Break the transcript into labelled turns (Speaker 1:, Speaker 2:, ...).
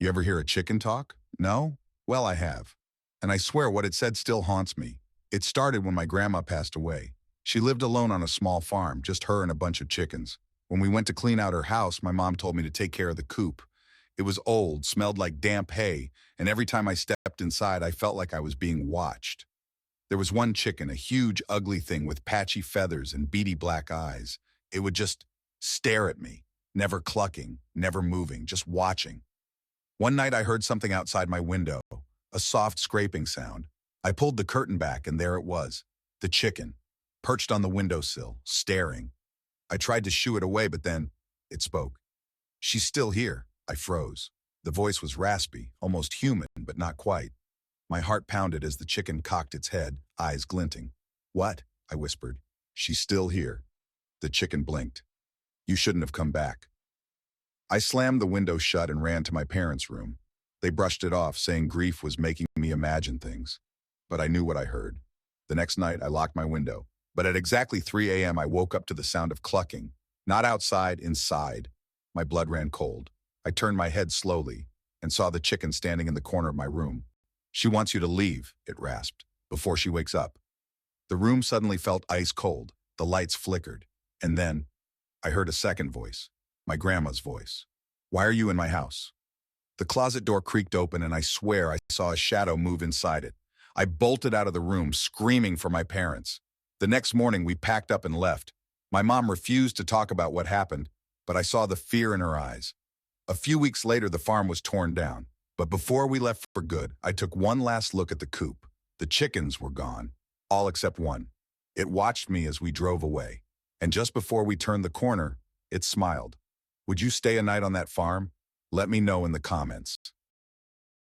Speaker 1: You ever hear a chicken talk? No? Well, I have. And I swear what it said still haunts me. It started when my grandma passed away. She lived alone on a small farm, just her and a bunch of chickens. When we went to clean out her house, my mom told me to take care of the coop. It was old, smelled like damp hay, and every time I stepped inside, I felt like I was being watched. There was one chicken, a huge, ugly thing with patchy feathers and beady black eyes. It would just stare at me, never clucking, never moving, just watching. One night I heard something outside my window, a soft scraping sound. I pulled the curtain back and there it was, the chicken, perched on the windowsill, staring. I tried to shoo it away, but then it spoke. "She's still here." I froze. The voice was raspy, almost human, but not quite. My heart pounded as the chicken cocked its head, eyes glinting. "What?" I whispered. "She's still here." The chicken blinked. "You shouldn't have come back." I slammed the window shut and ran to my parents' room. They brushed it off, saying grief was making me imagine things. But I knew what I heard. The next night, I locked my window. But at exactly 3 a.m., I woke up to the sound of clucking. Not outside, inside. My blood ran cold. I turned my head slowly and saw the chicken standing in the corner of my room. "She wants you to leave," it rasped, "before she wakes up." The room suddenly felt ice cold. The lights flickered. And then I heard a second voice, my grandma's voice. "Why are you in my house?" The closet door creaked open and I swear I saw a shadow move inside it. I bolted out of the room, screaming for my parents. The next morning, we packed up and left. My mom refused to talk about what happened, but I saw the fear in her eyes. A few weeks later, the farm was torn down. But before we left for good, I took one last look at the coop. The chickens were gone, all except one. It watched me as we drove away. And just before we turned the corner, it smiled. Would you stay a night on that farm? Let me know in the comments.